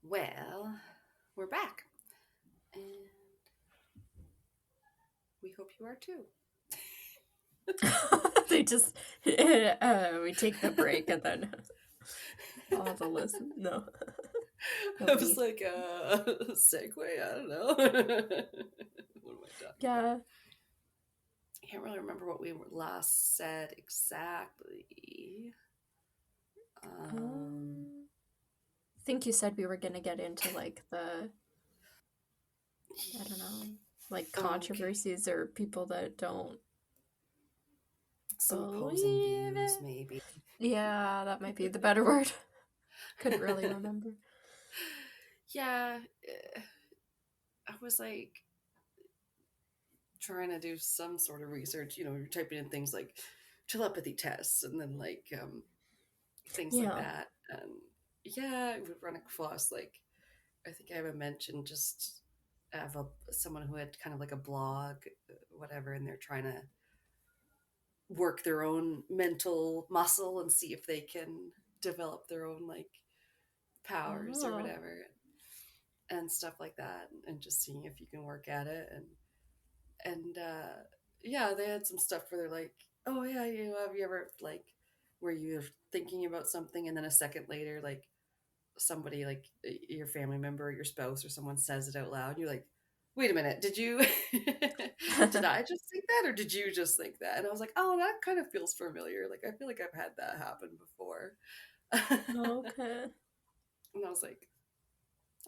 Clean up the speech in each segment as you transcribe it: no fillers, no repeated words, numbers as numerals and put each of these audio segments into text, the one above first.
Well, we're back, and we hope you are too. They just we take the break and then all the listen. No, I was like, segue. I don't know. What am I talking about? Yeah. I can't really remember what we last said exactly. I think you said we were gonna get into like the I don't know, like Okay. controversies or people that don't Some opposing believe views, it. maybe. Yeah, that might be the better word. Couldn't really remember. Yeah, I was like trying to do some sort of research. You're typing in things like telepathy tests, and then like things like Yeah. that. And yeah, I would run across like I think I haven't mentioned just I have someone who had kind of like a blog, whatever, and they're trying to work their own mental muscle and see if they can develop their own like powers or Oh. whatever and stuff like that, and just seeing if you can work at it. And yeah, they had some stuff where they're like, oh yeah, have you ever like where you're thinking about something and then a second later like somebody like your family member or your spouse or someone says it out loud, you're like, wait a minute, did you did I just think that or did you just think that? And I was like, oh, that kind of feels familiar, like I feel like I've had that happen before. Okay. And I was like,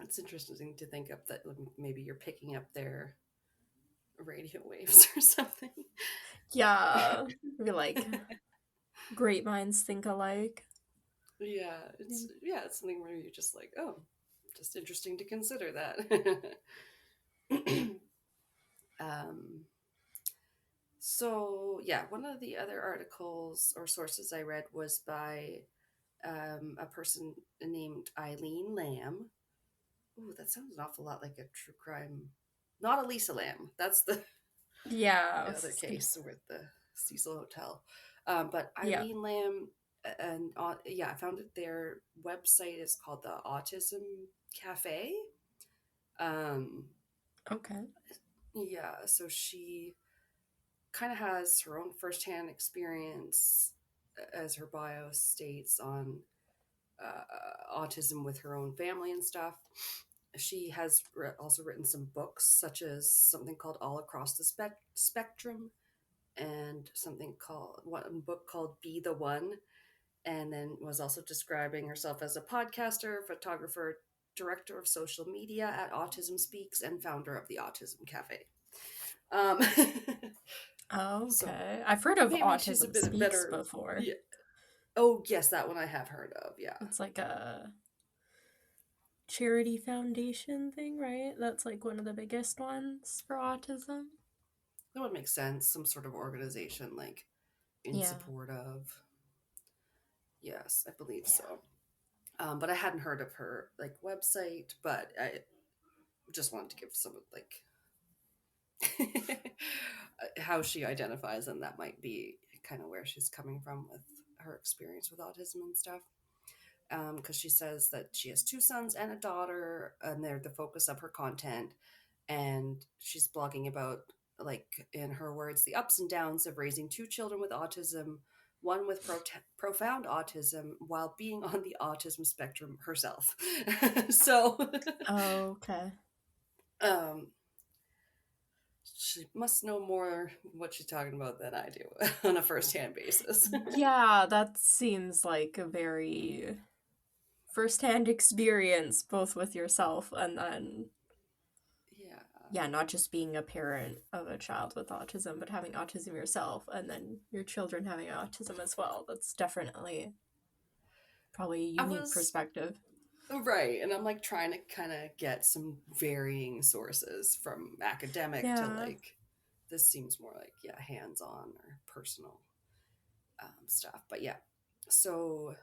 it's interesting to think of that maybe you're picking up their radio waves or something. Yeah. Be like great minds think alike. It's something where you're just like, oh, just interesting to consider that. um So, yeah, one of the other articles or sources I read was by a person named Eileen Lamb. Ooh, that sounds an awful lot like a true crime. Not Elisa Lamb. That's the, Yeah. the other case with the Cecil Hotel. But Yeah. Eileen Lamb, and yeah, I found it. Their website is called the Autism Cafe. Um, Okay. yeah, so she kind of has her own firsthand experience, as her bio states, on autism with her own family and stuff. She has also written some books, such as something called All Across the Spectrum, and something called one book called Be the One, and then was also describing herself as a podcaster, photographer, director of social media at Autism Speaks, and founder of the Autism Cafe. Um, so Okay. I've heard of maybe she's a Autism bit Speaks better. before. Yeah. Oh, yes, that one I have heard of. Yeah. It's like a charity foundation thing, right? That's like one of the biggest ones for autism. That would make sense. Some sort of organization, like in Yeah. support of. Yes, I believe Yeah. so. But I hadn't heard of her like website, but I just wanted to give some like how she identifies, and that might be kind of where she's coming from with her experience with autism and stuff. Because she says that she has two sons and a daughter, and they're the focus of her content. And she's blogging about, like, in her words, the ups and downs of raising two children with autism, one with profound autism, while being on the autism spectrum herself. So, Okay. um, she must know more what she's talking about than I do on a first-hand basis. Yeah, that seems like a very first-hand experience, both with yourself and then, Yeah. yeah, not just being a parent of a child with autism, but having autism yourself and then your children having autism as well. That's definitely probably a I unique was perspective. right, and I'm like trying to kind of get some varying sources from academic to Yeah. like this seems more like yeah hands-on or personal stuff. But yeah, so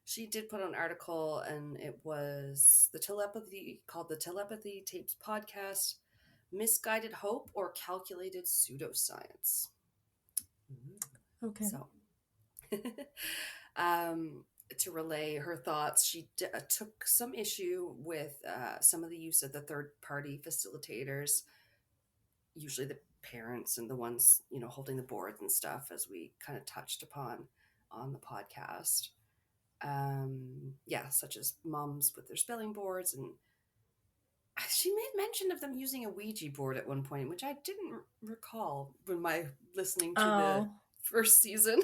she did put an article, and it was the telepathy called the Telepathy Tapes Podcast: Misguided Hope or Calculated Pseudoscience. Okay. So, um, to relay her thoughts. She took some issue with some of the use of the third party facilitators, usually the parents and the ones, holding the boards and stuff, as we kind of touched upon on the podcast. Yeah, such as moms with their spelling boards. And she made mention of them using a Ouija board at one point, which I didn't recall when my listening to the Oh, first season.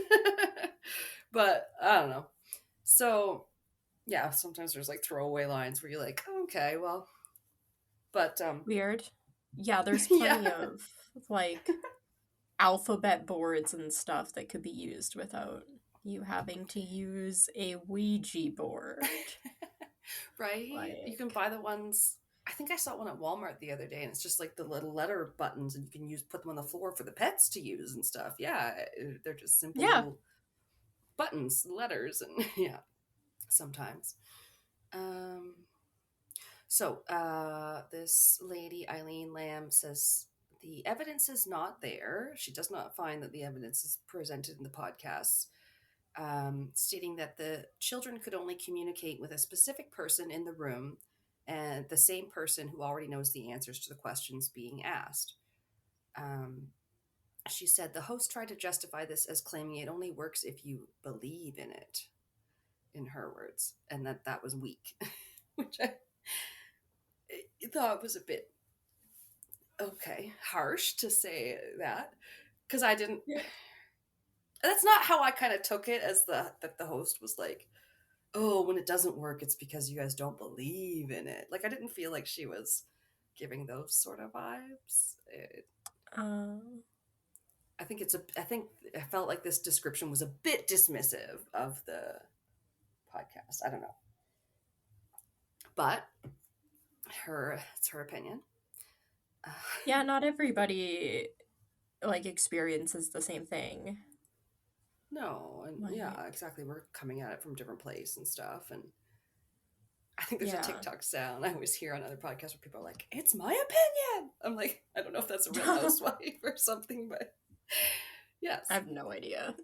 But I don't know. So yeah, sometimes there's like throwaway lines where you're like, oh, okay, well, but weird. Yeah, there's yeah. plenty of like alphabet boards and stuff that could be used without you having to use a Ouija board. Right? You can Like, buy the ones. I think I saw one at Walmart the other day, and it's just like the little letter buttons, and you can put them on the floor for the pets to use and stuff. Yeah, they're just simple yeah, little buttons, letters, and yeah, sometimes. Um, this lady, Eileen Lamb, says the evidence is not there. She does not find that the evidence is presented in the podcast, stating that the children could only communicate with a specific person in the room and the same person who already knows the answers to the questions being asked. Um, she said the host tried to justify this as claiming it only works if you believe in it, in her words, and that was weak, which I thought was a bit okay, harsh to say that, because I didn't. yeah. That's not how I kind of took it, as that the host was like, oh, when it doesn't work, it's because you guys don't believe in it. Like, I didn't feel like she was giving those sort of vibes. Um, I think I felt like this description was a bit dismissive of the podcast. I don't know, but it's her opinion. Uh, yeah, not everybody like experiences the same thing. no, and Like, yeah, exactly. We're coming at it from a different place and stuff, and I think there's a yeah. TikTok sound I always hear on other podcasts where people are like, "It's my opinion." I'm like, I don't know if that's a real I housewife or something, but yes, have no idea.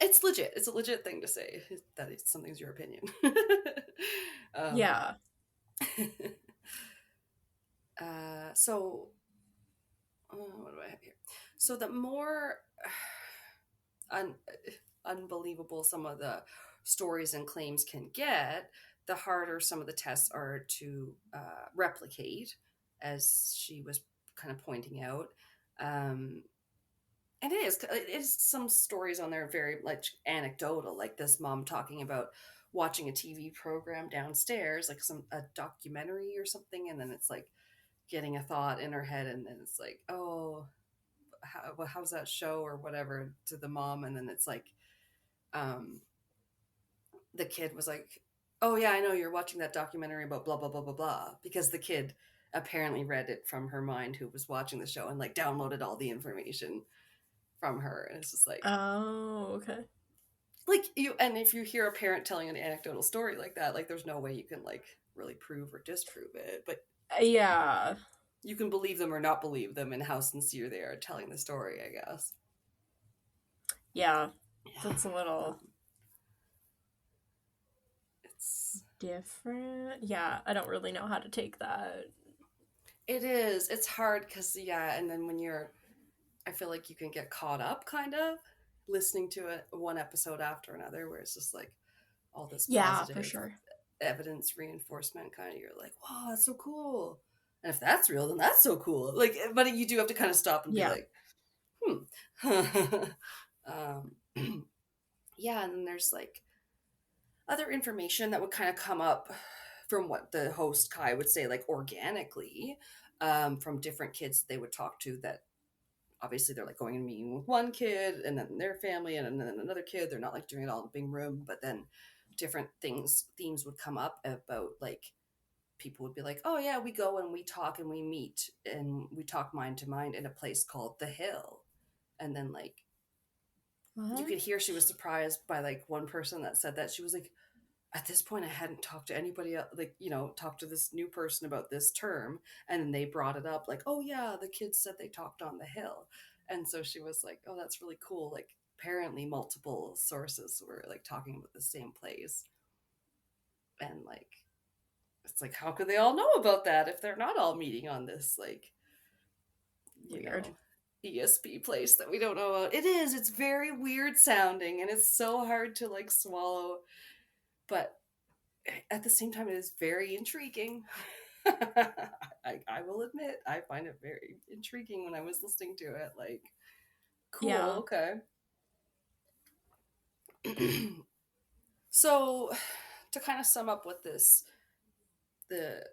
it's legit. It's a legit thing to say that something's your opinion. um, Yeah. so, what do I have here? So the more un- unbelievable some of the stories and claims can get, the harder some of the tests are to replicate, as she was kind of pointing out. Um, and it is some stories on there very like anecdotal, like this mom talking about watching a TV program downstairs, like a documentary or something, and then it's like getting a thought in her head, and then it's like, oh, how's that show or whatever to the mom, and then it's like, um, the kid was like, oh yeah, I know you're watching that documentary about blah blah blah blah blah, because the kid apparently read it from her mind, who was watching the show, and like downloaded all the information from her, and it's just Oh, okay. like you, and if you hear a parent telling an anecdotal story like that, like there's no way you can like really prove or disprove it, but Yeah. you can believe them or not believe them and how sincere they are telling the story, I guess. Yeah. Yeah. That's a little It's different. Yeah, I don't really know how to take that. it is. It's hard because yeah, and then when you're, I feel like you can get caught up kind of listening to it one episode after another, where it's just like all this Yeah, for positive sure. evidence reinforcement kind of. You're like, wow, that's so cool. And if that's real, then that's so cool. Like, but you do have to kind of stop and be Yeah. like, um, yeah, and then there's like other information that would kind of come up from what the host Kai would say, like organically, from different kids they would talk to, that obviously they're like going and meeting with one kid and then their family and then another kid. They're not like doing it all in a big room, but then different themes would come up about like people would be like, oh yeah, we go and we talk and we meet and we talk mind to mind in a place called the Hill. And then like you What? could hear she was surprised by like one person that said that. She was like, at this point I hadn't talked to anybody else, like, talked to this new person about this term, and then they brought it up like, oh yeah, the kids said they talked on the Hill. And so she was like, oh, that's really cool, like apparently multiple sources were like talking about the same place. And like, it's like, how could they all know about that if they're not all meeting on this, like, Weird. ESP place that we don't know about? It's very weird sounding, and it's so hard to like swallow, but at the same time, it is very intriguing. I will admit, I find it very intriguing when I was listening to it. Like, Yeah. cool, okay. So, to kind of sum up with this, the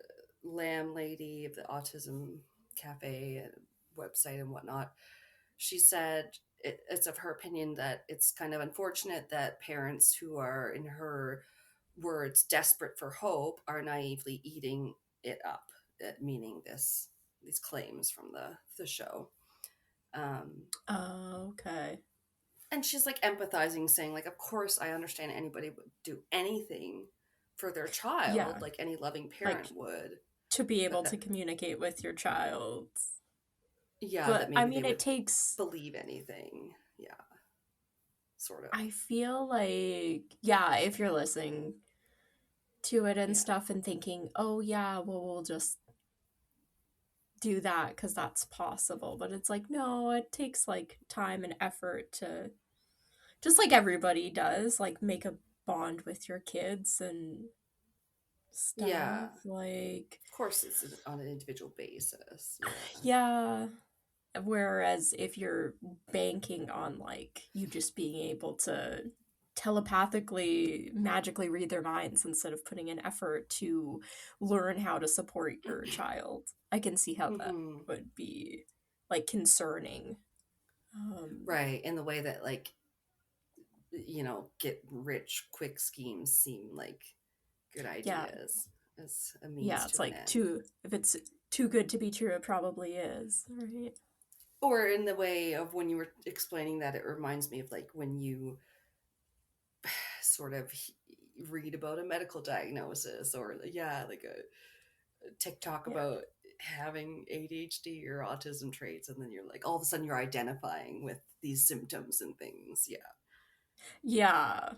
Lamb lady of the Autism Cafe and website and whatnot, she said it's of her opinion that it's kind of unfortunate that parents who are, in her words, desperate for hope are naively eating it up, meaning these claims from the show. Okay. And she's like empathizing, saying like, of course I understand anybody would do anything for their child, Yeah. like any loving Like, parent would. to be able But to that, communicate with your child. yeah, that But I maybe they mean, it would takes. believe anything. Yeah, sort of. I feel like, yeah, if you're listening to it and Yeah, stuff and thinking, oh, yeah, well, we'll just do that because that's possible. But it's like, no, it takes like time and effort to, just like everybody does, like make a bond with your kids and yeah. stuff. Like, Of course, it's on an individual basis. Yeah, yeah. Whereas if you're banking on like you just being able to telepathically magically read their minds instead of putting in effort to learn how to support your child, I can see how that hmm would be like concerning. right. In the way that like, get rich quick schemes seem like good Yeah, ideas as a means yeah, it's to an like end. too, if it's too good to be true, it probably is, right? Or in the way of when you were explaining that, it reminds me of like when you sort of read about a medical diagnosis, or yeah, like a TikTok Yeah. about having ADHD or autism traits, and then you're like, all of a sudden you're identifying with these symptoms and things. Yeah, Yeah.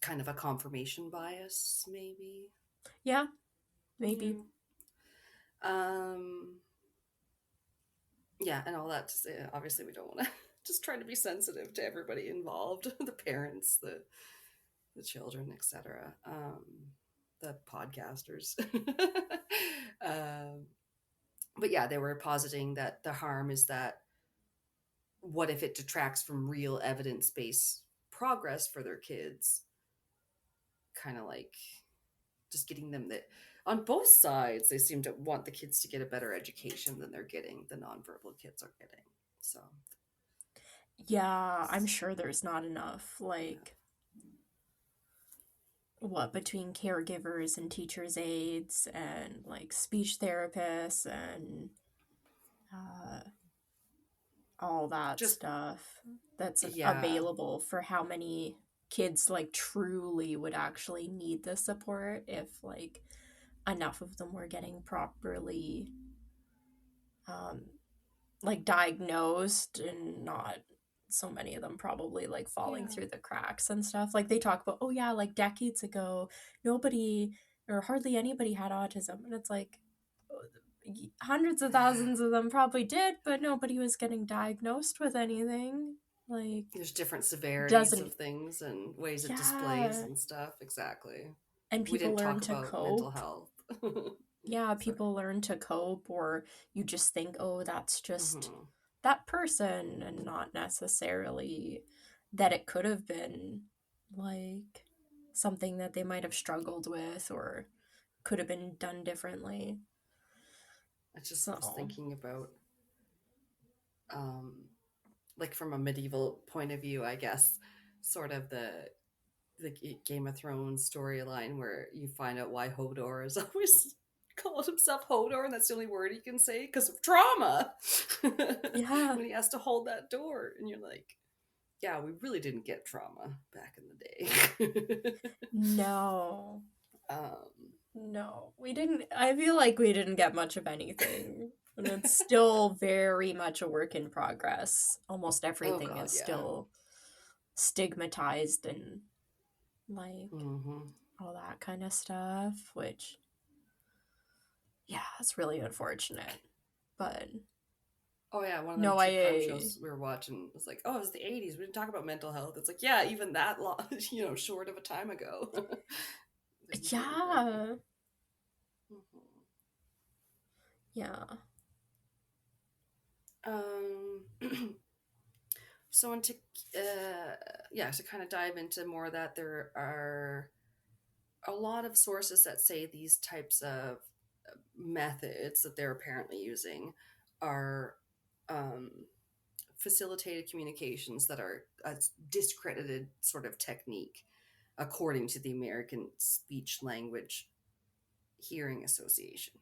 kind of a confirmation bias, maybe. Yeah, maybe. Yeah. Um, yeah, and all that to say, obviously, we don't want to just try to be sensitive to everybody involved, the parents, the children, etc. The podcasters. um, but yeah, they were positing that the harm is that what if it detracts from real evidence based progress for their kids? Kind of like just getting them that on both sides, they seem to want the kids to get a better education than they're getting, the nonverbal kids are getting. So, Yeah, I'm sure there's not enough yeah. like what between caregivers and teachers aides and like speech therapists and uh, all that Just, stuff that's yeah. available for how many kids like truly would actually need the support if like enough of them were getting properly um, like diagnosed and not so many of them probably like falling Yeah. through the cracks and stuff. Like they talk about, oh yeah, like decades ago, nobody or hardly anybody had autism. And it's like hundreds of thousands of them probably did, but nobody was getting diagnosed with anything. Like, There's different severities doesn't, of things and ways it displays yeah. and stuff. Exactly. And We people didn't learn talk to about mental cope. health. Yeah, Sorry. people learn to cope, or you just think, oh, that's just Hmm that person, and not necessarily that it could have been like something that they might have struggled with or could have been done differently. I just was So, thinking about, um, like from a medieval point of view, I guess, sort of the Game of Thrones storyline where you find out why Hodor is always called himself Hodor, and that's the only word he can say because of trauma. yeah, When he has to hold that door, and you're like, yeah, we really didn't get trauma back in the day. no, um, no, we didn't. I feel like we didn't get much of anything. And it's still very much a work in progress. Almost oh everything God, is yeah. still stigmatized and like hmm all that kind of stuff, which, yeah, it's really unfortunate. But Oh yeah, one of them no, true crime shows we were watching was like, oh, it was the 80s. We didn't talk about mental health. It's like, yeah, even that long, short of a time ago. Things were important. yeah, Mhm. yeah, So to kind of dive into more of that, there are a lot of sources that say these types of methods that they're apparently using are um, facilitated communications that are a discredited sort of technique, according to the American Speech Language Hearing Association,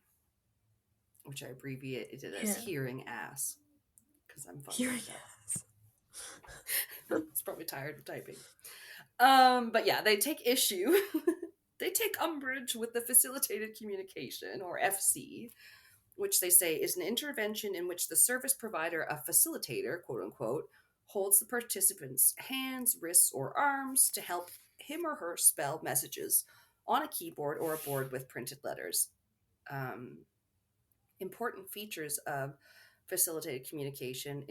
which I abbreviated it as yeah. hearing ass because I'm funny Here like he that. is. It's probably tired of typing. But yeah, they take issue. They take umbrage with the facilitated communication, or FC, which they say is an intervention in which the service provider, a facilitator, quote unquote, holds the participant's hands, wrists, or arms to help him or her spell messages on a keyboard or a board with printed letters. Um, Important features of facilitated communication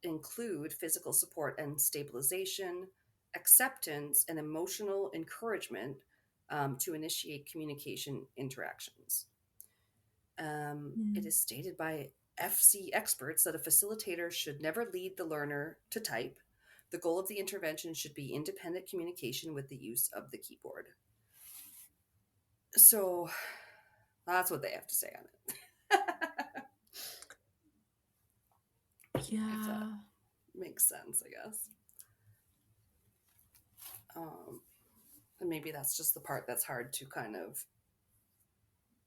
include physical support and stabilization, acceptance, and emotional encouragement to initiate communication interactions. It is stated by FC experts that a facilitator should never lead the learner to type. The goal of the intervention should be independent communication with the use of the keyboard. So that's what they have to say on it. If that Yeah. makes sense, I guess. And maybe that's just the part that's hard to kind of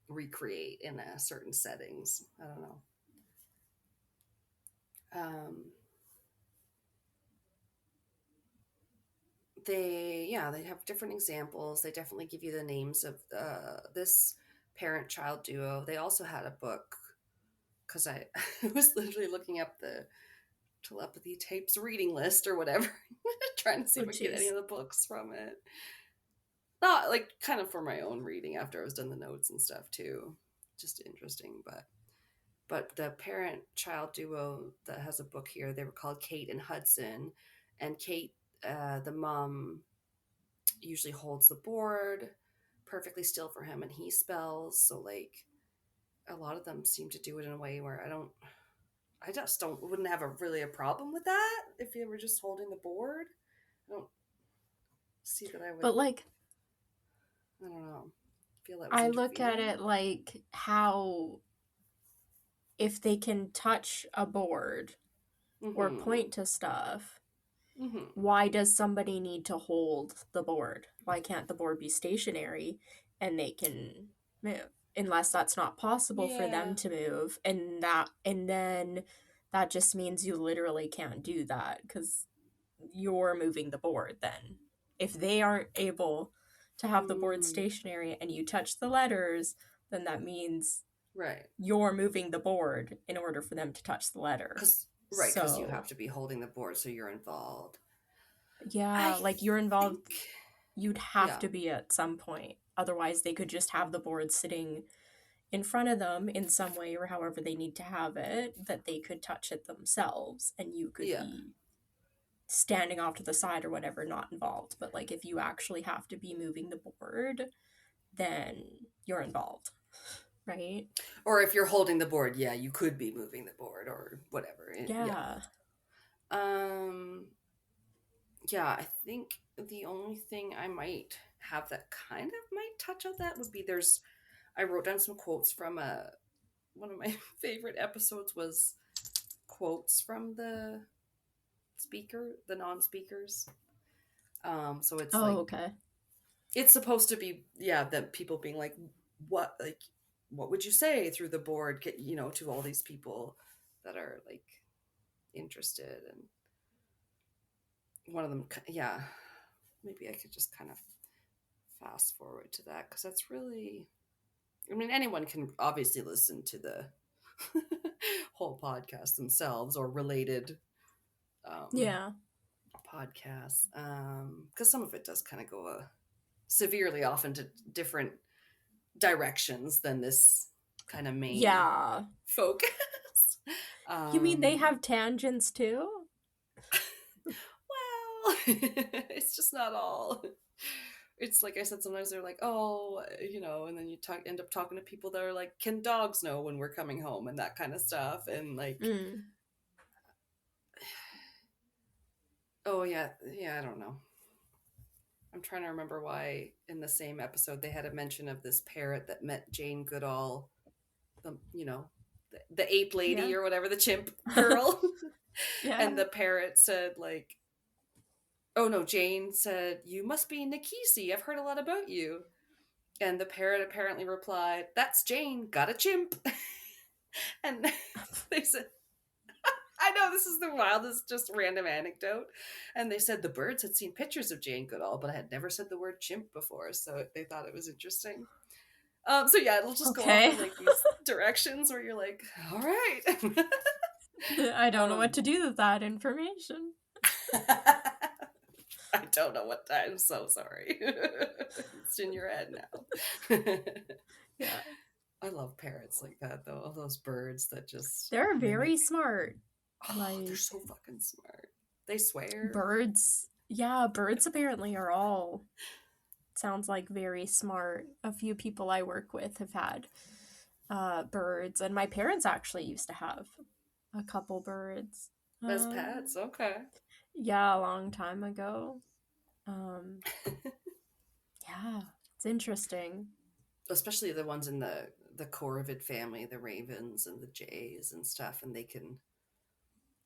recreate in a certain settings. I don't know. Um, they have different examples. They definitely give you the names of this parent-child duo. They also had a book because I was literally looking up the Telepathy Tapes reading list or whatever, trying to see Oh, if I could get any jeez. of the books from it. Not like kind of for my own reading after I was done the notes and stuff too. Just interesting, but the parent child duo that has a book here, they were called Kate and Hudson, and Kate, the mom, usually holds the board perfectly still for him and he spells. So like a lot of them seem to do it in a way where I just don't wouldn't have a problem with that if you were just holding the board. I don't see that I would. But like, I don't know, feel that was I look at interfering. it like how if they can touch a board or Mm-hmm. point to stuff, Mm-hmm. why does somebody need to hold the board? Why can't the board be stationary and they can move? Unless that's not possible for them Yeah. to move, and then that just means you literally can't do that because you're moving the board then. If they aren't able to have the board Mm, stationary and you touch the letters, then that means right. you're moving the board in order for them to touch the letter. Because you have So, to be holding the board, so you're involved. I yeah, like you're involved, think, you'd have yeah. to be at some point. Otherwise, they could just have the board sitting in front of them in some way or however they need to have it, that they could touch it themselves and you could Yeah. be standing off to the side or whatever, not involved. But like if you actually have to be moving the board, then you're involved, right? Or if you're holding the board, yeah, you could be moving the board or whatever. Yeah. Yeah. Um, yeah, I think the only thing I might have that kind of might touch on that would be I wrote down some quotes from one of my favorite episodes was quotes from the non-speakers. So it's Oh, like okay. it's supposed to be, yeah, that people being what like what would you say through the board, to all these people that are like interested. And one of them, yeah, maybe I could just kind of fast forward to that because that's really, I mean, anyone can obviously listen to the whole podcast themselves or related um Yeah. podcasts, because some of it does kind of go severely off into different directions than this kind of main Yeah. focus. You mean they um have tangents too? well, it's just not all. It's like I said, sometimes they're like, oh, and then you end up talking to people that are like, can dogs know when we're coming home and that kind of stuff, and like, Mm. oh yeah, yeah, I don't know. I'm trying to remember why in the same episode they had a mention of this parrot that met Jane Goodall, the the ape Yeah. lady or whatever, the chimp girl, Yeah. and the parrot said like, oh no, Jane said, you must be Nikisi. I've heard a lot about you. And the parrot apparently replied, that's Jane, got a chimp. And they said, I know this is the wildest, just random anecdote. And they said the birds had seen pictures of Jane Goodall, but I had never said the word chimp before. So they thought it was interesting. So yeah, it'll just go off Okay. in like these directions where you're like, all right. I don't know what to um, do with that information. I don't know what. I'm so sorry. It's in your head now. Yeah. I love parrots like that, though. All those birds that just They're very mimic. smart. Oh, they're Like, so fucking smart. They swear. birds. Yeah, birds apparently are all, sounds like, very smart. A few people I work with have had birds, and my parents actually used to have a couple birds. As pets, okay. Yeah, a long time ago. Um, yeah, it's interesting. Especially the ones in the Corvid family, the ravens and the jays and stuff, and they can.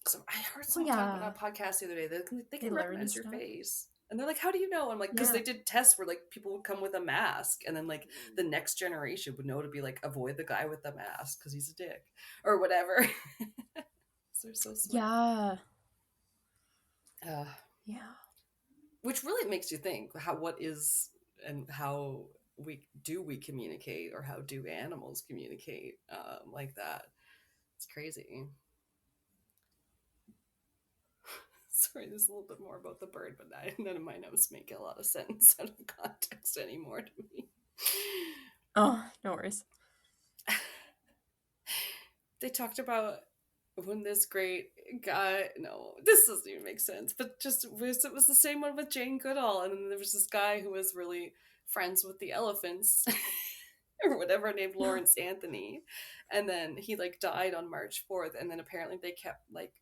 So I heard Oh someone talk about yeah, on a podcast the other day. They they can learn recognize your stuff. face, and they're like, "How do you know?" I'm like, "Because Yeah. they did tests where like people would come with a mask, and then like the next generation would know to be like avoid the guy with the mask because he's a dick or whatever." So they're so smart. Yeah. Uh, Yeah. which really makes you think what is and how we communicate, or how do animals communicate like that. It's crazy. Sorry, there's a little bit more about the bird, but none of my notes make a lot of sense out of context anymore to me. Oh, no worries. They talked about when this great guy, no, this doesn't even make sense, but just it was the same one with Jane Goodall, and then there was this guy who was really friends with the elephants or whatever, named Lawrence Anthony, and then he like died on March 4th, and then apparently they kept like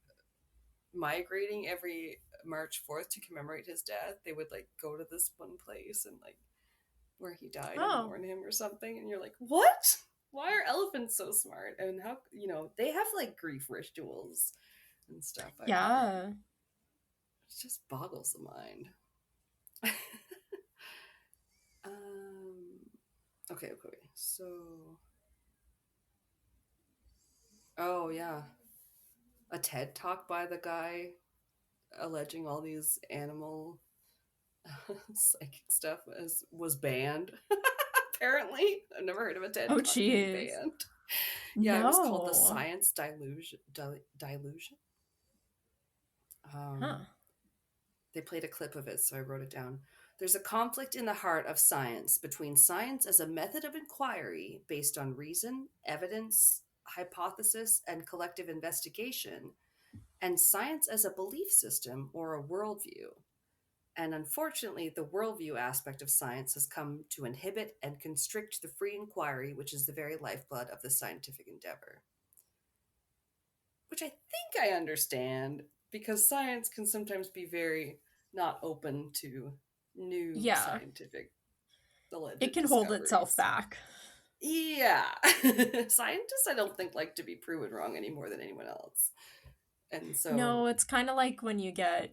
migrating every March 4th to commemorate his death. They would like go to this one place and like where he died and Oh, mourn him or something, and you're like, what? Why are elephants so smart? And how, they have like grief rituals and stuff, I've heard. yeah. It just boggles the mind. um okay, so oh yeah, a TED talk by the guy alleging all these animal psychic stuff was banned. Apparently, I've never heard of a TED Oh, talk being jeez. banned. Yeah, it was called the No. Science Dilution. Huh. They played a clip of it, so I wrote it down. There's a conflict in the heart of science between science as a method of inquiry based on reason, evidence, hypothesis, and collective investigation, and science as a belief system or a worldview. And unfortunately, the worldview aspect of science has come to inhibit and constrict the free inquiry, which is the very lifeblood of the scientific endeavor. Which I think I understand, because science can sometimes be very not open to new Yeah. scientific It alleged can hold itself discoveries. back. Yeah. Scientists, I don't think, like to be proven wrong any more than anyone else. And No, so, it's kind of like when you get,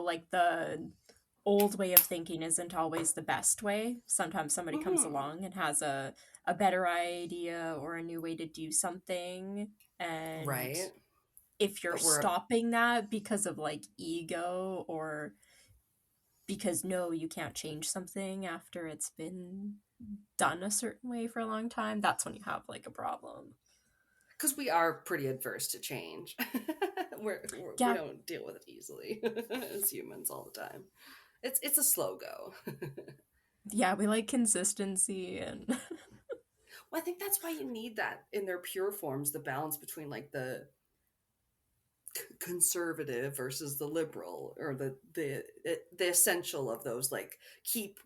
like the old way of thinking isn't always the best way. Sometimes somebody comes mhm, along and has a better idea or a new way to do something. And right. if you're But we're, stopping that because of like ego, or because no, you can't change something after it's been done a certain way for a long time, that's when you have like a problem. because we are pretty adverse to change. We Yeah, don't deal with it easily as humans all the time. it's a slow go. Yeah, we like consistency and Well, I think that's why you need that in their pure forms, the balance between like the conservative versus the liberal, or the essential of those, like keep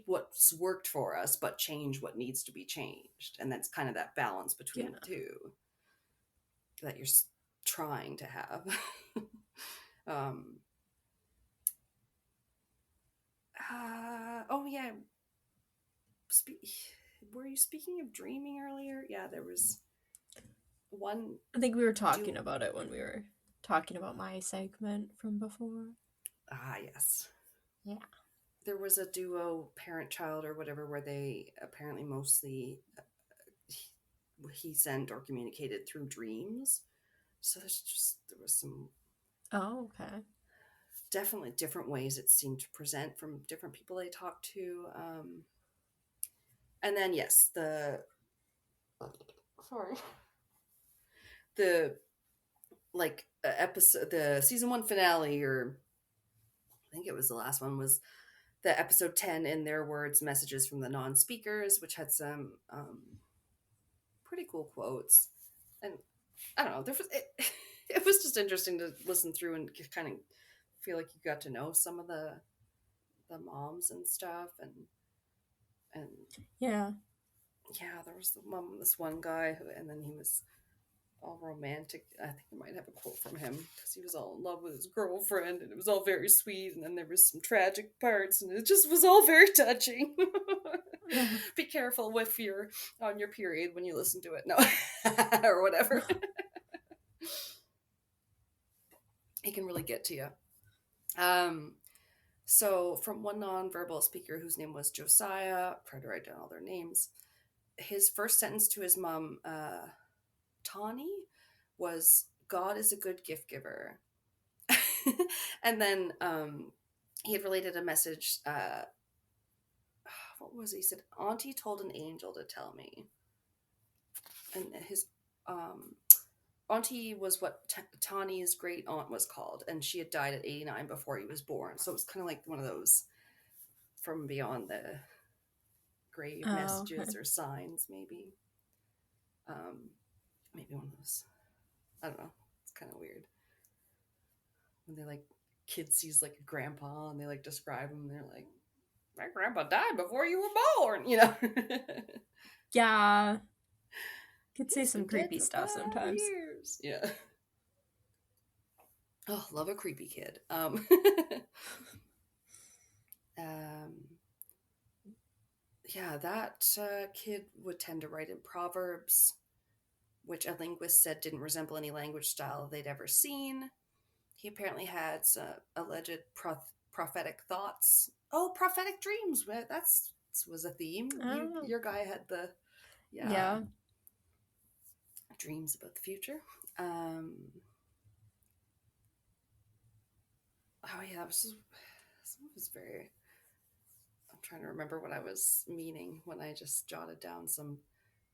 what's worked for us but change what needs to be changed, and that's kind of that balance between yeah. the two that you're trying to have. um oh yeah, were you speaking of dreaming earlier? Yeah, there was one I think we were talking do about it when we were talking about my segment from before. yes, Yeah. there was a duo parent child or whatever where they apparently mostly he sent or communicated through dreams. So there was some Oh, okay. definitely different ways it seemed to present from different people they talked to. And then yes, the sorry, the like episode, the season one finale, or I think it was the last one, was the episode 10, in their words, messages from the non-speakers, which had some pretty cool quotes. And I don't know, it was just interesting to listen through and kind of feel like you got to know some of the moms and stuff, and Yeah. yeah, there was the mom, this one guy who, and then he was all romantic. I think I might have a quote from him because he was all in love with his girlfriend, and it was all very sweet. And then there was some tragic parts, and it just was all very touching. Be careful if you're on your period when you listen to it, no, or whatever. It can really get to you. Um, so from one nonverbal speaker whose name was Josiah, try to write down all their names. His first sentence to his mom, Tawny, was "God is a good gift giver." And then he had related a message. What was it? He said, "Auntie told an angel to tell me," and his Auntie was what Tawny's great aunt was called, and she had died at 89 before he was born. So it was kind of like one of those from beyond the grave Oh, okay. messages or signs, maybe. Um, maybe one of those. I don't know. It's kind of weird when they like kid sees like a grandpa and they like describe him. And they're like, "My grandpa died before you were born," you know. Yeah. Could say He's some been dead creepy for stuff sometimes.5 years. Yeah. Oh, love a creepy kid. Um, yeah, that kid would tend to write in proverbs, which a linguist said didn't resemble any language style they'd ever seen. He apparently had some alleged prophetic thoughts. Oh, prophetic dreams. That's was a theme. Oh. Your guy had the, yeah, Yeah. dreams about the future. Um, oh yeah, some of his very. I'm trying to remember what I was meaning when I just jotted down some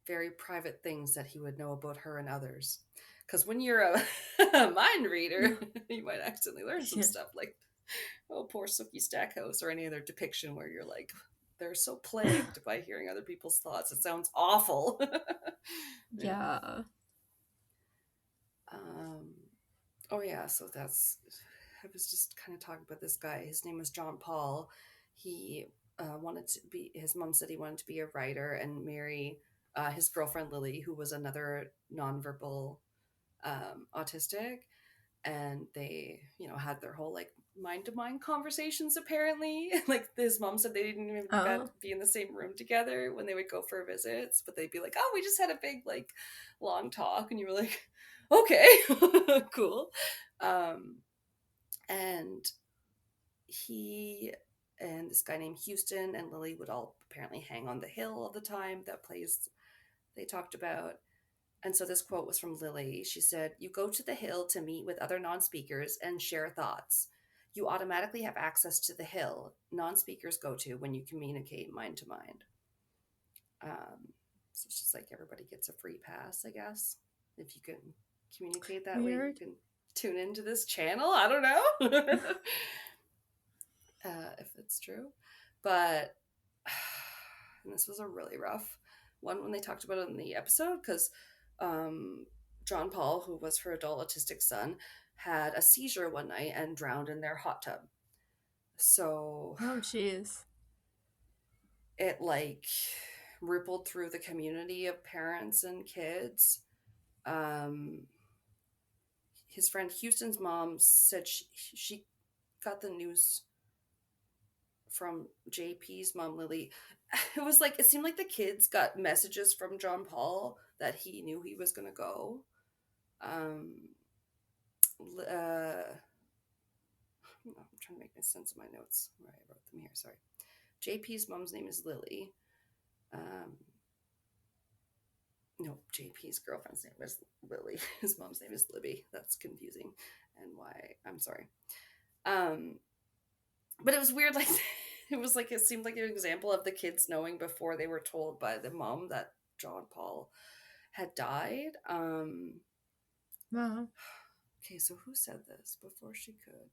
very private things that he would know about her and others. Because when you're a mind reader, you might accidentally learn some Yeah. stuff like, oh, poor Sookie Stackhouse, or any other depiction where you're like, they're so plagued by hearing other people's thoughts. It sounds awful. Yeah. Yeah. Um, oh, yeah. So I was just kind of talking about this guy. His name was John Paul. He wanted to be, his mom said he wanted to be a writer and marry his girlfriend Lily, who was another nonverbal autistic. And they, had their whole like mind to mind conversations apparently. Like his mom said they didn't even got Oh. to be in the same room together when they would go for visits, but they'd be like, oh, we just had a big like long talk, and you were like, okay, cool. And he and this guy named Houston and Lily would all apparently hang on the hill all the time, that place they talked about. And so this quote was from Lily. She said, "You go to the hill to meet with other non-speakers and share thoughts. You automatically have access to the hill non-speakers go to when you communicate mind to mind." So it's just like everybody gets a free pass, I guess. If you can communicate that way, you Weird. can tune into this channel. I don't know. if it's true. But and this was a really rough one when they talked about it in the episode because um, John Paul, who was her adult autistic son, had a seizure one night and drowned in their hot tub. So Oh, jeez. it like rippled through the community of parents and kids. Um, his friend Houston's mom said she got the news from JP's mom, Lily. It was like, it seemed like the kids got messages from John Paul that he knew he was going to go. Um, I'm trying to make sense of my notes where I wrote them here. Sorry. JP's mom's name is Lily. Um, no, JP's girlfriend's name is Lily. His mom's name is Libby. That's confusing. And why? I'm sorry. Um, but it was weird. Like, it was like, it seemed like an example of the kids knowing before they were told by the mom that John Paul had died. Wow. Okay, so who said this before she could?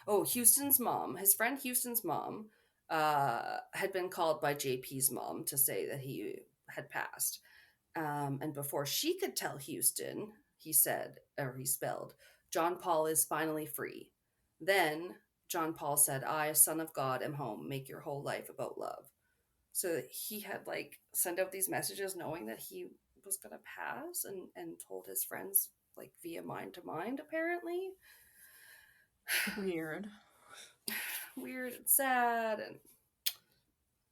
Oh, Houston's mom. His friend Houston's mom had been called by JP's mom to say that he had passed. And before she could tell Houston, he said, or he spelled, John Paul is finally free. Then John Paul said, I, son of God, am home. Make your whole life about love. So he had like sent out these messages knowing that he was going to pass and told his friends like via mind to mind, apparently. Weird. Weird and sad. And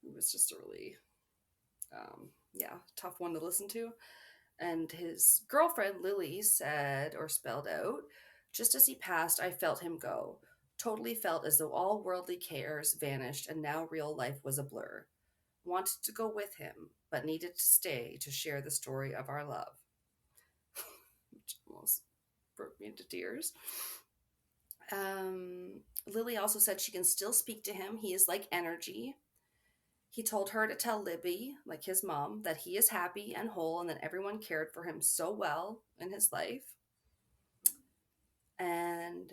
it was just a really, tough one to listen to. And his girlfriend, Lily, said or spelled out, just as he passed, I felt him go. Totally felt as though all worldly cares vanished and now real life was a blur. Wanted to go with him, but needed to stay to share the story of our love. Which almost broke me into tears. Lily also said she can still speak to him. He is like energy. He told her to tell Libby, like his mom, that he is happy and whole and that everyone cared for him so well in his life. And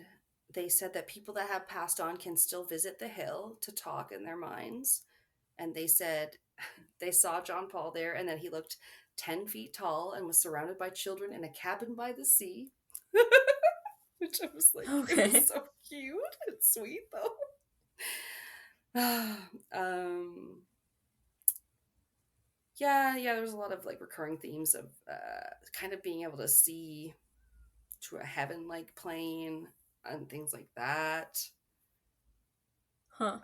they said that people that have passed on can still visit the hill to talk in their minds. And they said they saw John Paul there and that he looked 10 feet tall and was surrounded by children in a cabin by the sea. Which I was like, it was Okay. so cute and sweet though. Yeah, there's a lot of like recurring themes of kind of being able to see to a heaven like plane and things like that. Huh.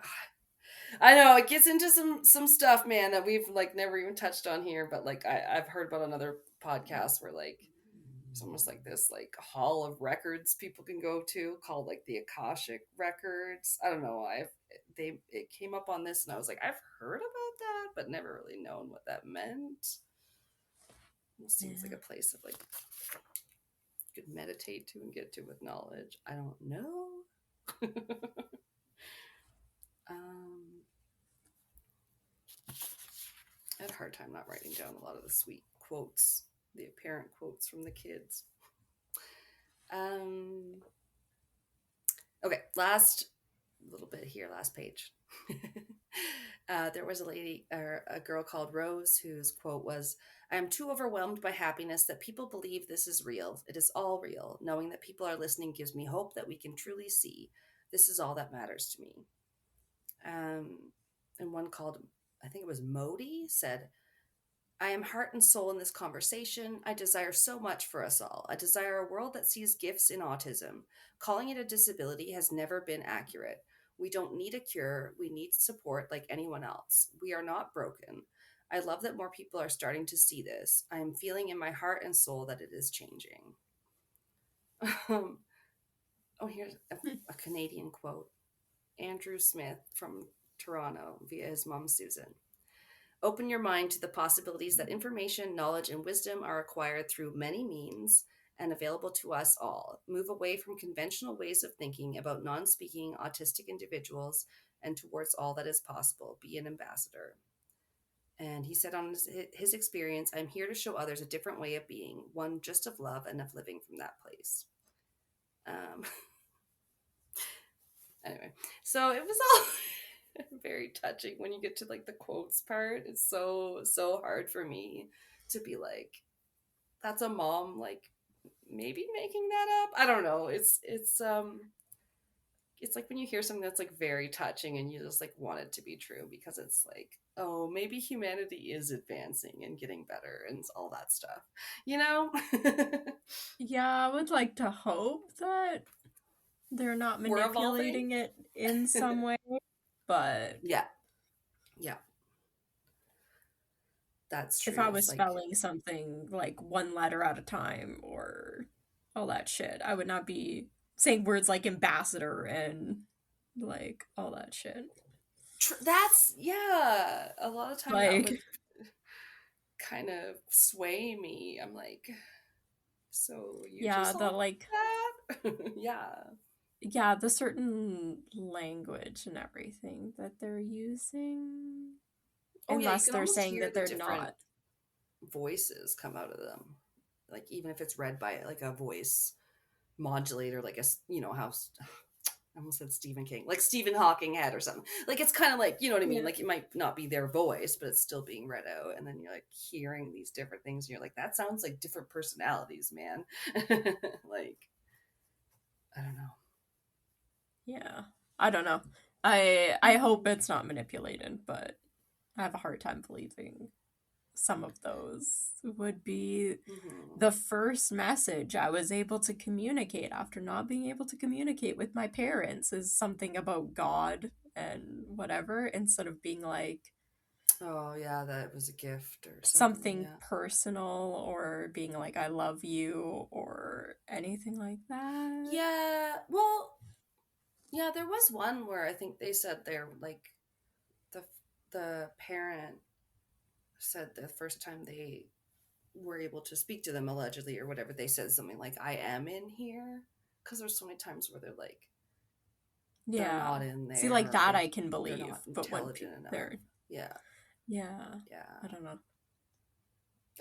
I know it gets into some stuff, man, that we've like never even touched on here, but like I've heard about another podcast where like it's almost like this like hall of records people can go to called like the Akashic records. I don't know. It came up on this and I was like, I've heard about that, but never really known what that meant. It seems like Yeah. a place of like you could meditate to and get to with knowledge. I don't know. um, I had a hard time not writing down a lot of the sweet quotes, the apparent quotes from the kids. Um, okay, last little bit here, last page. There was a lady or a girl called Rose whose quote was, I am too overwhelmed by happiness that people believe this is real. It is all real. Knowing that people are listening gives me hope that we can truly see. This is all that matters to me. And one called, I think it was Modi, said, I am heart and soul in this conversation. I desire so much for us all. I desire a world that sees gifts in autism. Calling it a disability has never been accurate. We don't need a cure. We need support like anyone else. We are not broken. I love that more people are starting to see this. I am feeling in my heart and soul that it is changing. oh, here's a Canadian quote. Andrew Smith from Toronto via his mom, Susan. Open your mind to the possibilities that information, knowledge, and wisdom are acquired through many means and available to us all. Move away from conventional ways of thinking about non speaking autistic individuals and towards all that is possible. Be an ambassador. And he said on his experience, I'm here to show others a different way of being, one just of love and of living from that place. Um, Anyway, so it was all very touching when you get to like the quotes part. It's so hard for me to be like, that's a mom like maybe making that up. I don't know. It's like when you hear something that's like very touching and you just like want it to be true because it's like, oh, maybe humanity is advancing and getting better and all that stuff, you know? Yeah, I would like to hope that they're not We're evolving. manipulating it in some way, but Yeah, yeah, that's if true. I was It's like, spelling something like one letter at a time or all that shit, I would not be saying words like ambassador and like all that shit. that's, yeah, a lot of time that Like, would kind of sway me. I'm like, so you yeah, just the all like, that? Yeah. yeah, the certain language and everything that they're using, Oh, yeah, you unless can they're almost saying hear that the they're different not. voices come out of them. Like, even if it's read by like a voice modulator, like you know, how I almost said Stephen King, like Stephen Hawking had or something. Like, it's kind of like, you know what I mean? Yeah. Like, it might not be their voice, but it's still being read out. And then you're like hearing these different things. And you're like, that sounds like different personalities, man. Like, I don't know. Yeah. I don't know. I hope it's not manipulated, but I have a hard time believing some of those would be Mm-hmm. the first message I was able to communicate after not being able to communicate with my parents is something about God and whatever instead of being like Oh, yeah, that was a gift or something. something Yeah. personal or being like I love you or anything like that. Yeah. Well, yeah, there was one where I think they said they're like the the parent said the first time they were able to speak to them allegedly or whatever, they said something like, I am in here, because there's so many times where they're like, they're Yeah. not in See, there, like or that I can they're believe, not but when intelligent enough. they're Yeah. yeah, I Yeah. don't know.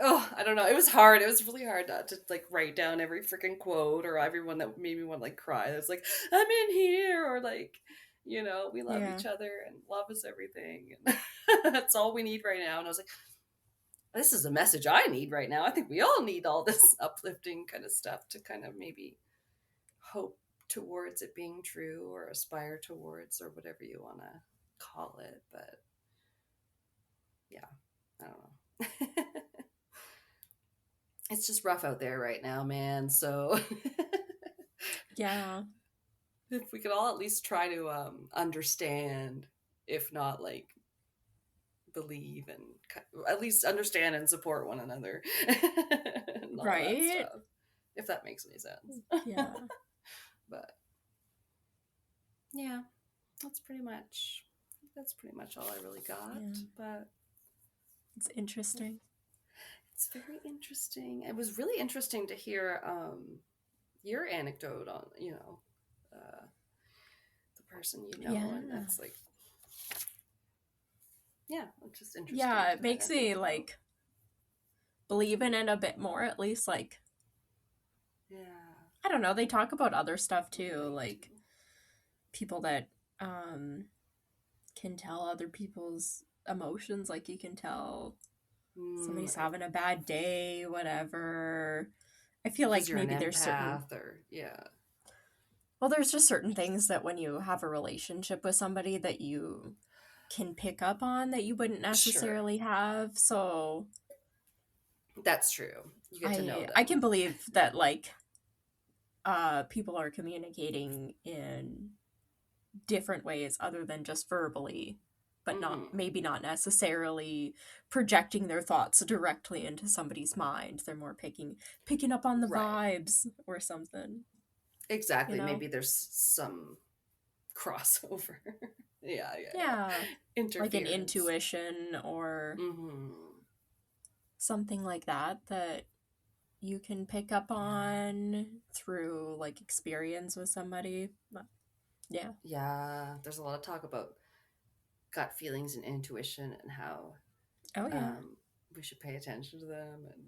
Oh, I don't know, it was hard, it was really hard not to like write down every freaking quote or everyone that made me want to like cry. It's like, I'm in here, or like, you know, we love Yeah. each other and love is everything, and that's all we need right now. And I was like, this is a message I need right now. I think we all need all this uplifting kind of stuff to kind of maybe hope towards it being true or aspire towards or whatever you want to call it. But yeah, I don't know. It's just rough out there right now, man. So Yeah. if we could all at least try to understand, if not like believe, and at least understand and support one another and all that Right? stuff, if that makes any sense. Yeah. But yeah, that's pretty much all I really got. Yeah. But It's interesting. it's very interesting. It was really interesting to hear your anecdote on, you know, the person you know, and Yeah. that's like, yeah, it's just interesting Yeah, to it kind makes of think me about. like believe in it a bit more, at least like Yeah, I don't know, they talk about other stuff too, relate to. like people that um can tell other people's emotions, like you can tell somebody's having a bad day, whatever. I feel Because like you're an maybe there's certain empath, or yeah, well, there's just certain things that when you have a relationship with somebody that you can pick up on that you wouldn't sure, necessarily have. So that's true. You get to know I can them. believe that like people are communicating in different ways other than just verbally, but not Hmm. maybe not necessarily projecting their thoughts directly into somebody's mind. They're more picking up on the Right. vibes or something, you Exactly. know? Maybe there's some crossover. Yeah, yeah, yeah. Yeah. Like an Interference. intuition or Hmm. something like that that you can pick up on through like experience with somebody. But, yeah. Yeah, there's a lot of talk about gut feelings and intuition and how Oh yeah. um, we should pay attention to them. And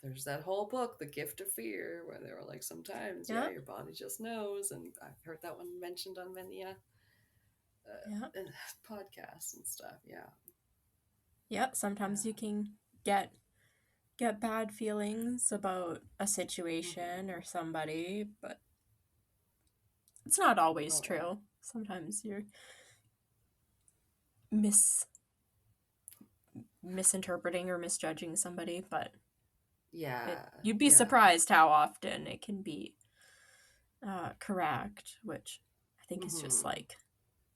there's that whole book, The Gift of Fear, where they were like, sometimes, yeah, Yeah. your body just knows. And I've heard that one mentioned on many Yeah. podcasts and stuff. Yeah. Yeah. Sometimes you can get bad feelings about a situation Mm-hmm. or somebody, but it's not always Oh, yeah. true. Sometimes you're mis misinterpreting or misjudging somebody, but Yeah. you'd be Yeah. surprised how often it can be correct, which I think is just Mm-hmm. like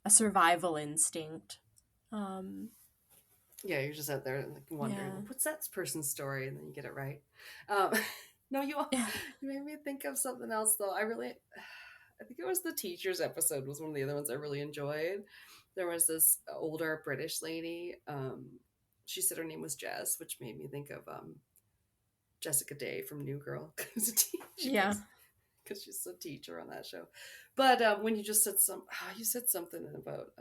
a survival instinct. Um, Yeah, you're just out there like wondering, yeah. what's that person's story? And then you get it right. Um, no, you made me think of something else, though. I think it was the teachers episode was one of the other ones I really enjoyed. There was this older British lady. She said her name was Jess, which made me think of Jessica Day from New Girl because she Yeah. plays because she's a teacher on that show. But when you just said you said something about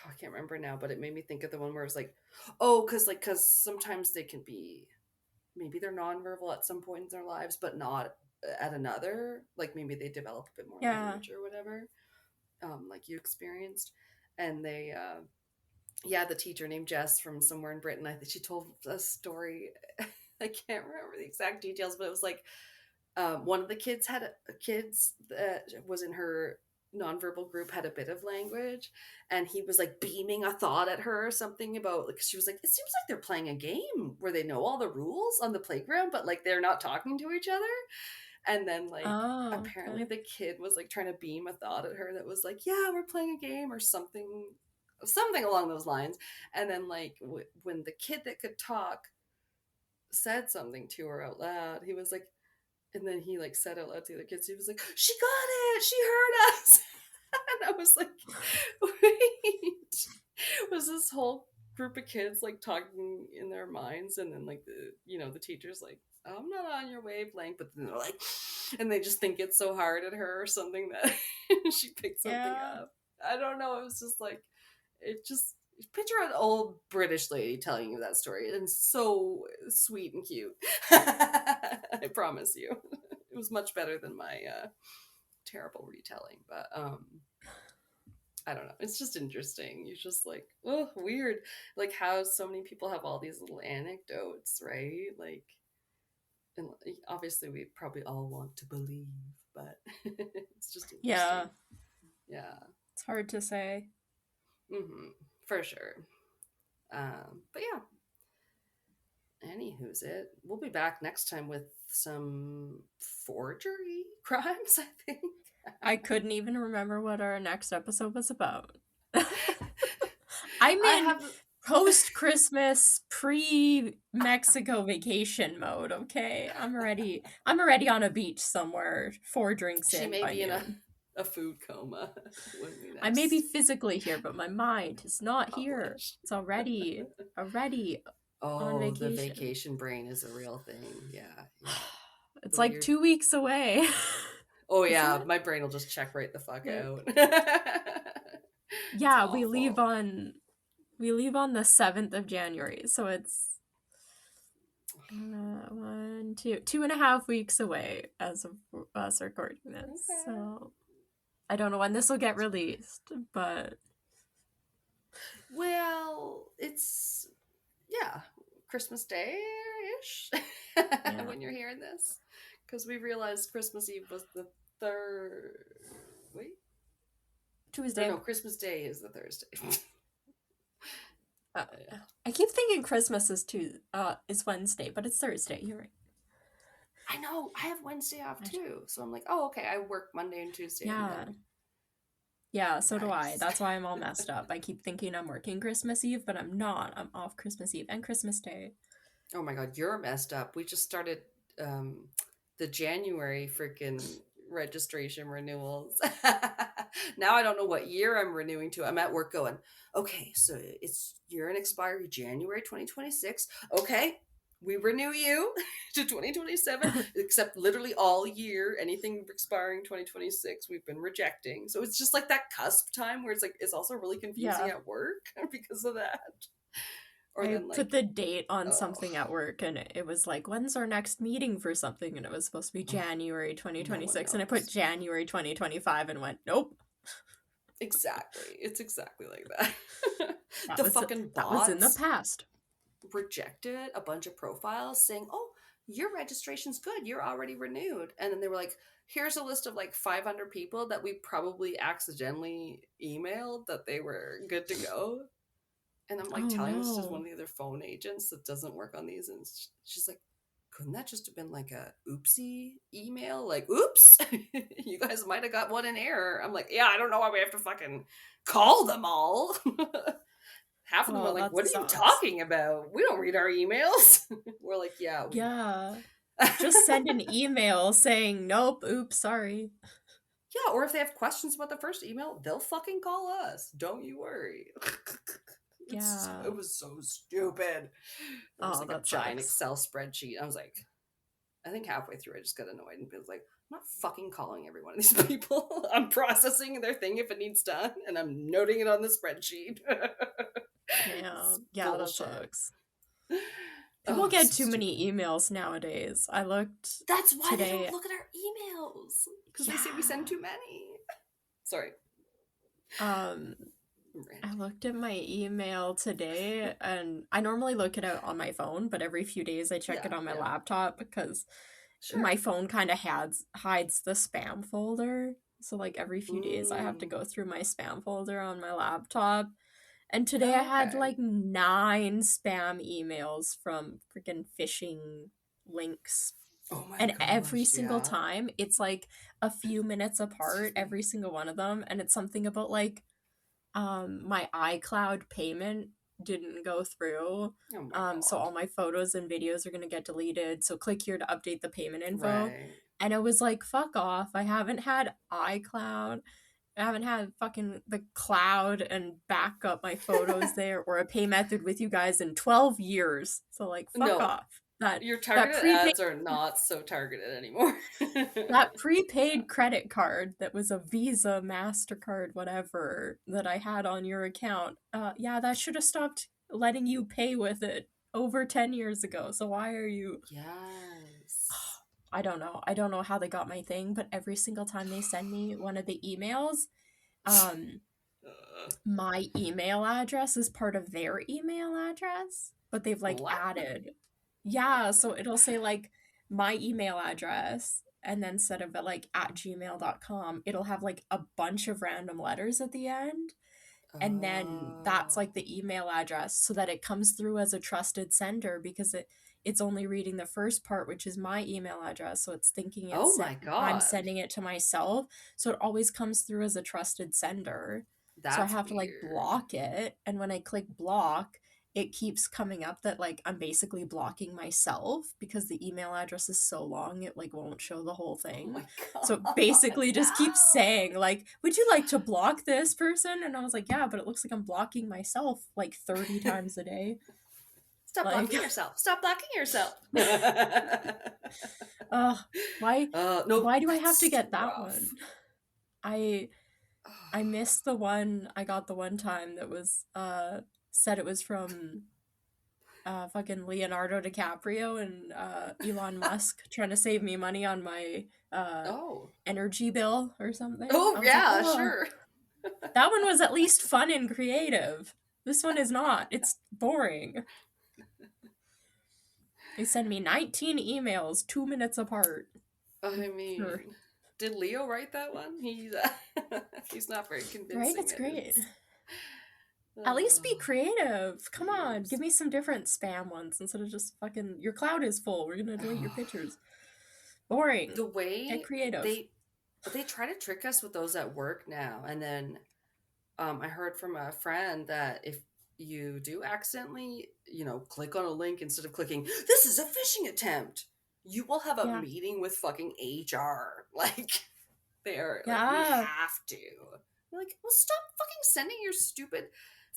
I can't remember now, but it made me think of the one where it was like, oh, because sometimes they can be maybe they're nonverbal at some point in their lives, but not at another. Like maybe they develop a bit more Yeah. language or whatever, like you experienced. And they, yeah, the teacher named Jess from somewhere in Britain. I think she told a story. I can't remember the exact details, but it was like one of the kids had kids that was in her nonverbal group had a bit of language, and he was like beaming a thought at her or something about like she was like, it seems like they're playing a game where they know all the rules on the playground, but like they're not talking to each other. And then like Oh, apparently okay. the kid was like trying to beam a thought at her that was like, yeah, we're playing a game or something along those lines. And then like when the kid that could talk said something to her out loud, he was like, and then he like said out loud to the other kids, he was like, she got it, she heard us. And I was like, wait, was this whole group of kids like talking in their minds, and then like the teacher's like, I'm not on your wavelength, but then they're like, and they just think it's so hard at her or something that she picked something Yeah. up. I don't know, it was just like, it just picture an old British lady telling you that story, and so sweet and cute. I promise you, it was much better than my terrible retelling. But I don't know. It's just interesting. You're just like, oh, weird. Like how so many people have all these little anecdotes, right? Like, and obviously we probably all want to believe, but it's just Yeah. interesting. Yeah. It's hard to say. For sure. But yeah, anywho's it. We'll be back next time with some forgery crimes, I think. I couldn't even remember what our next episode was about. I'm I in have. post Christmas, pre Mexico vacation mode, okay? I'm already on a beach somewhere, 4 drinks She in may by be in noon. a food coma when we I may be next physically here, but my mind is not here. publish. It's already on Oh, the vacation. vacation brain is a real thing. Yeah, yeah. It's The like weird. 2 weeks away. Oh Isn't yeah, it? my brain will just check right the fuck Like, out. It's yeah, awful. we leave on the 7th of January, so it's 2.5 weeks away as of us recording this. Okay. So I don't know when this will get released, but Well, it's yeah, Christmas Day ish yeah, when you're hearing this, because we realized Christmas Eve was the third. Wait, or Tuesday. no, Christmas Day is the Thursday. Uh, Yeah. I keep thinking Christmas is Wednesday, but it's Thursday. You're right. I know. I have Wednesday off I- too, so I'm like, oh, okay. I work Monday and Tuesday, and Yeah, then yeah. So do I. nice. That's why I'm all messed up. I keep thinking I'm working Christmas Eve, but I'm not. I'm off Christmas Eve and Christmas Day. Oh my god, you're messed up. We just started um the January freaking registration renewals. Now I don't know what year I'm renewing to. I'm at work going, okay, so it's year in expiry January 2026. Okay, we renew you to 2027, except literally all year, anything expiring 2026, we've been rejecting. So it's just like that cusp time where it's like, it's also really confusing Yeah. at work because of that. Or I then put like, the date on oh, something at work and it was like, when's our next meeting for something? And it was supposed to be ugh, January no one 2026. And I put knows. January 2025 and went, nope. Exactly. It's exactly like that. That The was fucking that was in the bots past. rejected a bunch of profiles saying, "Oh, your registration's good. You're already renewed." And then they were like, "Here's a list of like 500 people that we probably accidentally emailed that they were good to go." And I'm like Oh telling this to one no. of the other phone agents that doesn't work on these, and she's like, "Couldn't that just have been like a oopsie email? Like, oops, you guys might have got one in error." I'm like, "Yeah, I don't know why we have to fucking call them all." Half of them are Oh, like, that "What are you sucks. talking about? We don't read our emails." We're like, "Yeah, we Yeah. know." Just send an email saying, nope, oops, sorry. Yeah, or if they have questions about the first email, they'll fucking call us. Don't you worry. It Yeah. was so stupid. It was Oh, like a that giant sucks. Excel spreadsheet. I was like, I think halfway through I just got annoyed and was like, I'm not fucking calling every one of these people. I'm processing their thing if it needs done, and I'm noting it on the spreadsheet. Yeah. It's Yeah, that bullshit. sucks. People Oh, get so too stupid. many emails nowadays. I looked That's why they don't today. look at our emails because they say we send Yeah. too many. Sorry, Um, I'm I ranting. looked at my email today and I normally look it out on my phone, but every few days I check it Yeah, on my yeah, laptop because my sure. phone kind of hides the spam folder. So like every few days I have to Mm, go through my spam folder on my laptop. And today I had okay. like 9 spam emails from freaking phishing links. Oh my And every gosh, single yeah. time it's like a few minutes apart, Excuse me. every single one of them. And it's something about like my iCloud payment didn't go through. Oh my So god. all my photos and videos are gonna get deleted. So click here to update the payment info. Right. And it was like, fuck off. I haven't had iCloud. I haven't had fucking the cloud and back up my photos there or a pay method with you guys in 12 years. So like fuck No, off. That your that targeted prepaid ads are not so targeted anymore. that Yeah. prepaid credit card that was a Visa, MasterCard, whatever that I had on your account. Yeah, that should have stopped letting you pay with it over 10 years ago. So why are you Yes. I don't know. I don't know how they got my thing, but every single time they send me one of the emails, um my email address is part of their email address, but they've like What? added. Yeah, so it'll say like my email address, and then instead of it like at gmail.com, it'll have like a bunch of random letters at the end. And then that's Oh. like the email address so that it comes through as a trusted sender because it's only reading the first part, which is my email address. So it's thinking Oh my I'm god. sending it to myself. So it always comes through as a trusted sender. So I That's have to like weird. block it. And when I click block, it keeps coming up that like I'm basically blocking myself because the email address is so long it like won't show the whole Oh thing. my So god. basically just keeps No. saying like, would you like to block this person? And I was like, yeah, but it looks like I'm blocking myself like 30 times a day. Stop Like, blocking yourself. Stop blocking yourself. uh why No, why do I have to that's get that rough. one? I I missed the one I got the one time that was said it was from fucking Leonardo DiCaprio and Elon Musk trying to save me money on my uh Oh. energy bill or something. Oh I was like, yeah, "Oh, sure. that one was at least fun and creative. This one is not. It's boring." They send me 19 emails 2 minutes apart. I Sure. mean, did Leo write that one? He's he's not very Right? convincing It's at great. his. At least be Oh, creative. Come on, give years. me some different spam ones instead of just fucking your cloud is full. We're gonna delete your Oh, pictures. Boring. the Get way creative. they try to trick us with those at work now, and then I heard from a friend that if you do accidentally, click on a link instead of clicking, this is a phishing attempt, you will have a Yeah. meeting with fucking HR. Like, they're like, we Yeah. have to. You're like, well, stop fucking sending your stupid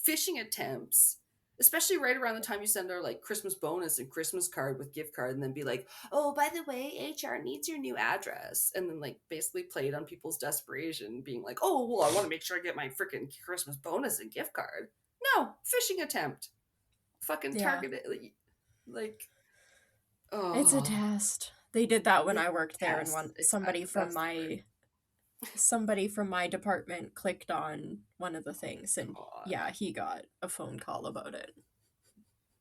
phishing attempts. Especially right around the time you send our like Christmas bonus and Christmas card with gift card, and then be like, oh, by the way, HR needs your new address. And then like basically played on people's desperation, being like, oh, well, I want to make sure I get my freaking Christmas bonus and gift card. No, phishing attempt. fucking Yeah. targeted. Like, It's a oh, test. They did that when it I worked there, and test. somebody Exactly. from That's the word. my department clicked on one of the things, and God. yeah, he got a phone call about it.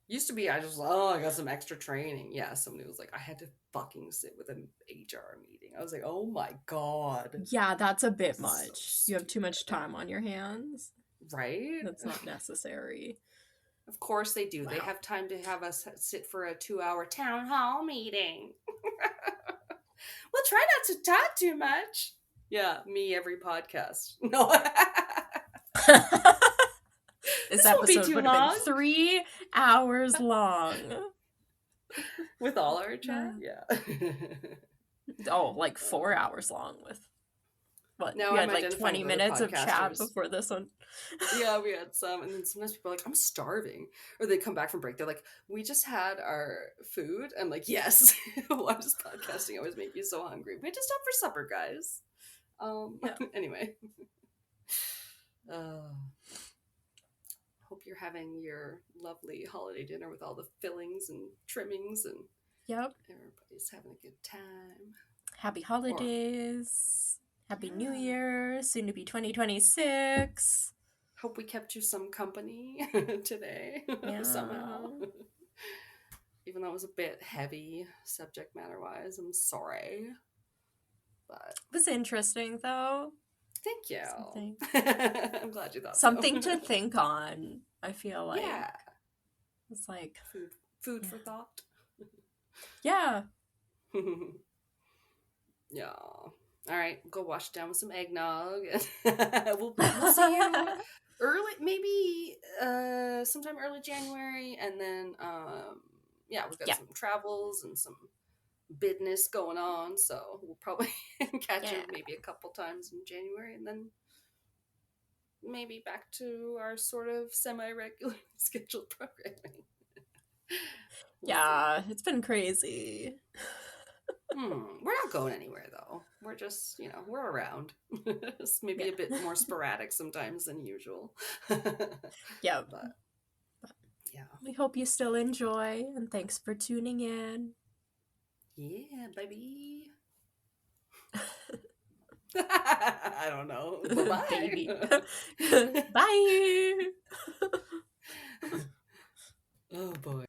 Used to be, I just, oh, I got some extra training. Yeah, somebody was like, I had to fucking sit with an HR meeting. I was like, oh my God. Yeah, that's a bit So much. You have too much stupid. time on your hands. Right? That's not necessary. Of course they do. They Wow. have time to have us sit for a 2 hour town hall meeting. We'll try not to talk too much. Yeah, me every podcast. No. This This won't be episode too would have been long. 3 hours long. With all our chat? Yeah. Oh, like 4 hours long with what? Now We I'm had like identifying 20 with other minutes of chat podcasters. before this one. Yeah, we had some, and then sometimes people are like, I'm starving. Or they come back from break, they're like, we just had our food. I'm like, yes. Why does podcasting always make you so hungry? We had to stop for supper, guys. Yeah. Anyway. Uh, hope you're having your lovely holiday dinner with all the fillings and trimmings, and Yep. everybody's having a good time. Happy Or, holidays. Happy New yeah. Year. Soon to be 2026. Hope we kept you some company today Yeah. somehow. Even though it was a bit heavy subject matter wise, I'm sorry. But It was interesting though. thank you. Something. I'm glad you thought Something so. to think on. I feel like Yeah. it's like Food yeah. for thought. Yeah. Yeah. All right, go wash down with some eggnog. we'll see you early, maybe sometime early January, and then yeah, we've got Yeah. some travels and some business going on, so we'll probably catch you maybe a couple times in January, and then maybe back to our sort of semi-regular scheduled programming. Yeah, it's been crazy. We're not going anywhere though. We're just, we're around. It's maybe a bit more sporadic sometimes than usual. Yeah. But yeah. We hope you still enjoy, and thanks for tuning in. Yeah, baby. I don't know. Bye-bye. Baby. Bye. Oh boy.